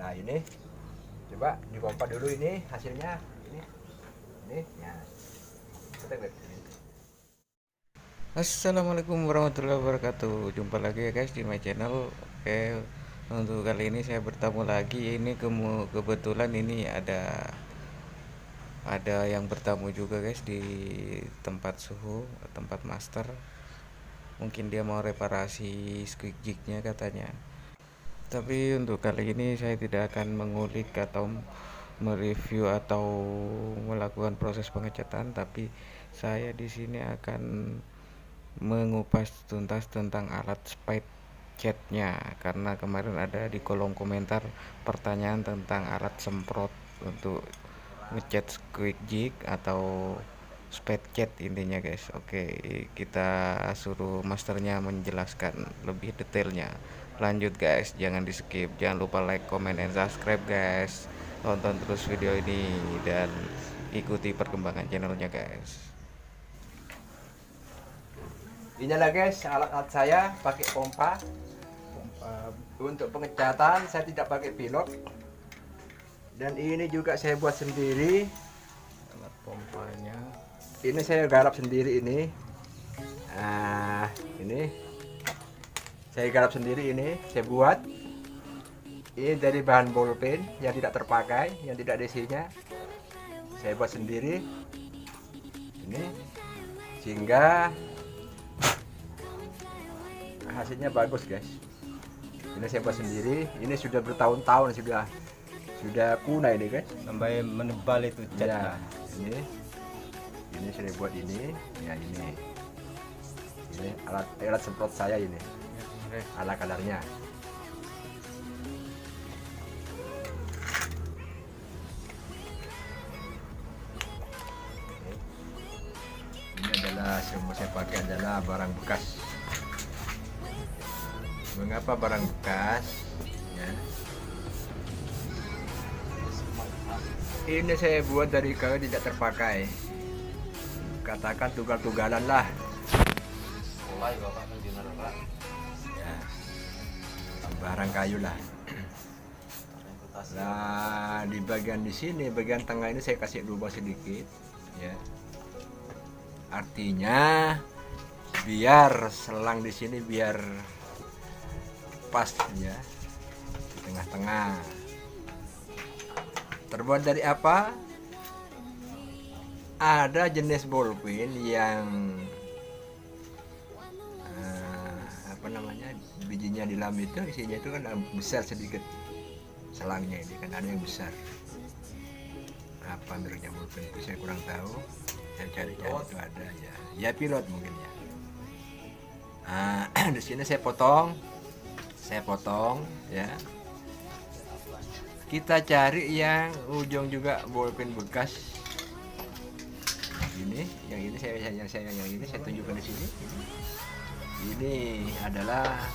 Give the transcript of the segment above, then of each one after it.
Nah ini coba dipompa dulu, ini hasilnya ini ya. Kita lihat ini. Assalamualaikum warahmatullahi wabarakatuh. Jumpa lagi ya guys di my channel. Oke, untuk kali ini saya bertamu lagi. Ini kebetulan ini ada yang bertamu juga guys di tempat suhu, tempat master. Mungkin dia mau reparasi squeak jignya katanya. Tapi untuk kali ini saya tidak akan mengulik atau mereview atau melakukan proses pengecatan, tapi saya di sini akan mengupas tuntas tentang alat spike catnya, karena kemarin ada di kolom komentar pertanyaan tentang alat semprot untuk ngecat squeak jig atau spike cat intinya guys. Oke, kita suruh masternya menjelaskan lebih detailnya. Lanjut guys, jangan di skip, jangan lupa like, comment, dan subscribe guys. Tonton terus video ini dan ikuti perkembangan channelnya guys. Inilah guys alat-alat saya pakai pompa. Untuk pengecatan saya tidak pakai pilot. Dan ini juga saya buat sendiri. Alat pompanya Ini saya garap sendiri ini. Nah, ini saya garap sendiri, ini saya buat. Ini dari bahan bolpen yang tidak terpakai, yang tidak ada isinya. Saya buat sendiri. Ini sehingga hasilnya bagus guys. Ini saya buat sendiri. Ini sudah bertahun-tahun, sudah kuno ini guys. Sampai menebal itu catnya. Ya, ini saya buat ini. Ya ini alat semprot saya ini. Ala kadarnya. Ini adalah semua saya pakai adalah barang bekas. Mengapa barang bekas? Ya. Ini saya buat dari kayu tidak terpakai. Katakan tugal-tugalan lah. Ya. Barang kayu lah. Nah, di bagian di sini, bagian tengah ini saya kasih lubang sedikit, ya. Artinya biar selang di sini biar pas ya, di tengah-tengah. Terbuat dari apa? Ada jenis bolpen yang apa namanya, bijinya di dalam itu isinya itu kan besar sedikit, selangnya ini kan ada yang besar. Apa mereknya bolpen itu saya kurang tahu. Saya cari-cari itu ada ya. Ya pilot mungkin ya. Nah, di sini saya potong ya. Kita cari yang ujung juga bolpen bekas. Ini, yang ini saya tunjukkan di sini. Ini adalah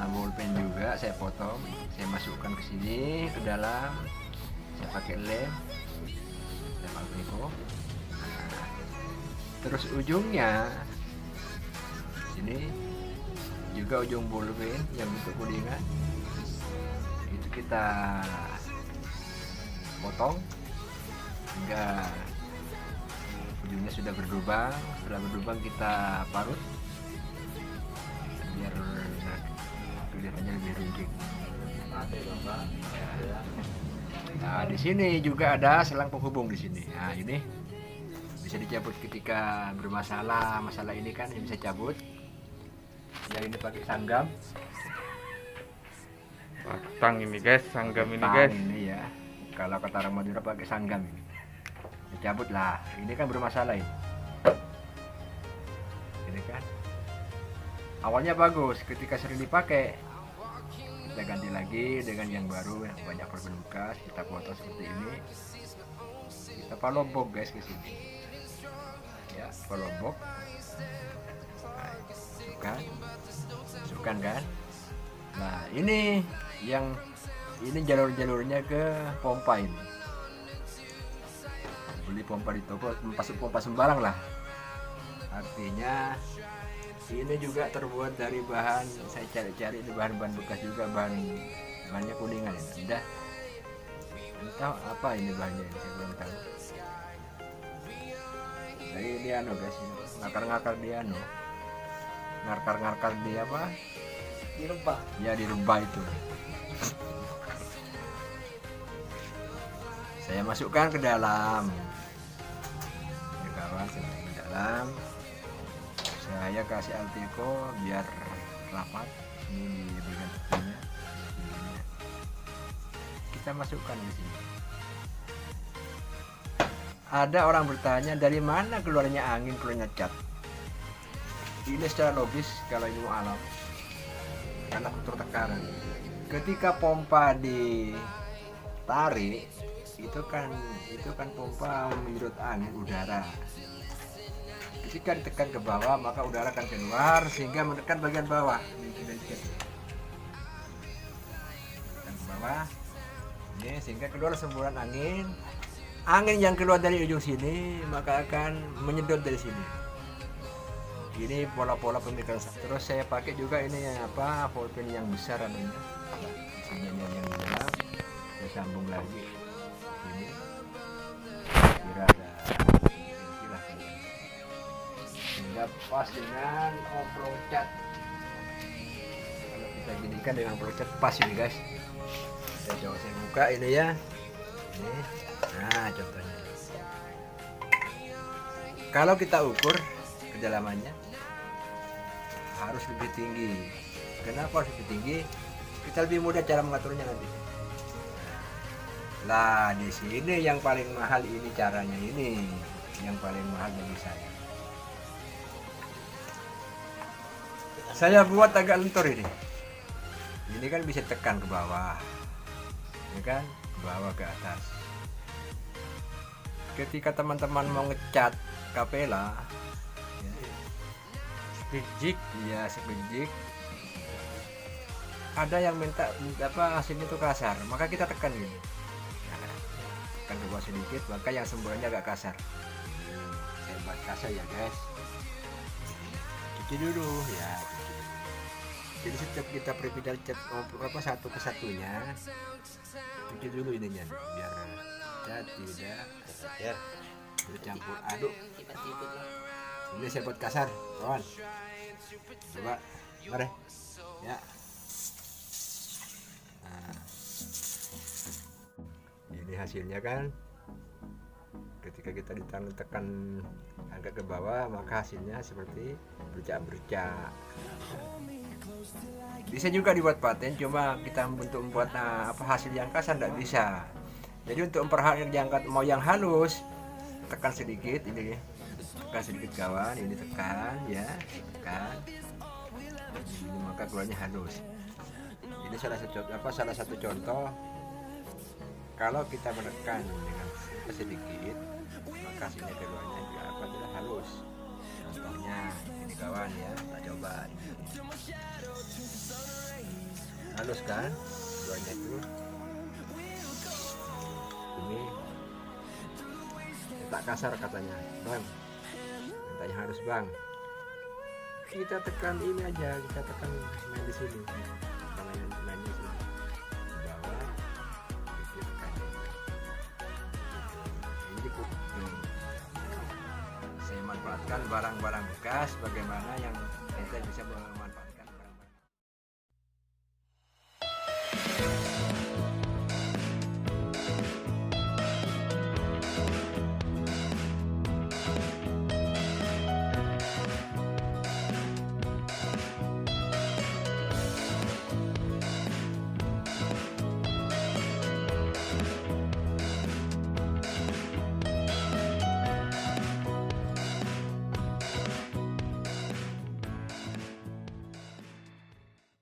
bolpen juga saya potong, saya masukkan ke sini ke dalam. Saya pakai lem, saya pakai Pico. Terus ujungnya ini juga ujung bolpen yang bentuk kuningan itu kita potong hingga ujungnya sudah berlubang. Setelah berlubang kita parut biar kelihatannya lebih ringan. Nah, di sini juga ada selang penghubung di sini. Nah, ini bisa dicabut ketika bermasalah. Masalah ini kan yang bisa cabut. Yang ini pakai sanggam. batang ini guys, sanggam ini Tang guys. ini ya. Kalau kata orang Madura pakai sanggam ini. Dicabut lah. Ini kan bermasalah ini. Ini kan. Awalnya bagus, ketika sering dipakai kita ganti lagi dengan yang baru yang banyak bolpen bekas. Kita potong seperti ini. Kita palombok guys ke sini. Ya, palombok. Nah, masukkan kan. Nah, ini jalur-jalurnya ke pompa ini. Beli pompa di toko, masuk pompa sembarang lah. Artinya ini juga terbuat dari bahan, saya cari-cari ini bahan bekas juga, bahan bahannya kuningan ya. Udah, entah apa ini bahannya ini, saya belum tahu. Jadi dia guys, ngakar-ngakar dia ngakar-ngakar dia apa? Dirubah. Ya dirubah itu. Saya masukkan ke dalam. Ya kawan, saya masukkan ke dalam. Saya kasih Alteco biar rapat. Ini diberikan tepinya. Kita masukkan di sini. Ada orang bertanya dari mana keluarnya angin, keluarnya cat. Ini secara logis kalau ilmu alam, karena faktor tekanan. Ketika pompa ditarik, itu kan pompa menyedot angin udara. Ketika ditekan ke bawah, maka udara akan keluar sehingga menekan bagian bawah. Tekan ke bawah, ini sehingga keluar semburan angin. Angin yang keluar dari ujung sini maka akan menyedot dari sini. Ini pola-pola pemikiran. Terus saya pakai juga ini apa, volpen yang besar namanya. Sini yang dalam. Saya sambung lagi. Ini kira ada kira sehingga pas dengan omplo cat. Kalau kita jadikan dengan omplo cat pas ini guys. Saya buka ini ya. Ini. Nah contohnya, kalau kita ukur kedalamannya harus lebih tinggi. Kenapa harus lebih tinggi? Kita lebih mudah cara mengaturnya nanti. Lah di sini yang paling mahal ini caranya ini, yang paling mahal bagi saya. Saya buat agak lentur ini. Ini kan bisa tekan ke bawah, ya kan, ke bawah ke atas. Ketika teman-teman mau ngecat kapela, Spijik. ya sebijik, ada yang minta apa hasilnya itu kasar, maka kita tekan gini, nah, tekan ke bawah sedikit, maka yang semburannya agak kasar. Saya buat kasar ya guys. Cuci dulu ya. Jadi setiap kita perpindah cat apa satu ke satunya, cuci dulu ininya biar cat tidak ya bercampur aduk. Ini saya buat kasar kawan, coba mari ya. Nah, ini hasilnya kan, ketika kita tekan agak ke bawah maka hasilnya seperti bercak-bercak. Bisa juga dibuat paten, cuma kita untuk membuat apa hasil yang kasar tidak bisa. Jadi untuk memperhatikan diangkat mau yang halus, tekan sedikit ini, tekan sedikit kawan, ini tekan ya, tekan, ini maka keluarnya halus. Ini salah satu contoh kalau kita menekan dengan sedikit, maka hasilnya keluarnya juga apa adalah halus. Contohnya ini kawan ya, kita coba. Halus kan, keluarnya itu. Ini tak kasar katanya bang, katanya harus bang, kita tekan ini aja, kita tekan main di sini, main di sini ke bawah, kita tekan ini cukup. Saya manfaatkan barang-barang bekas bagaimana yang kita bisa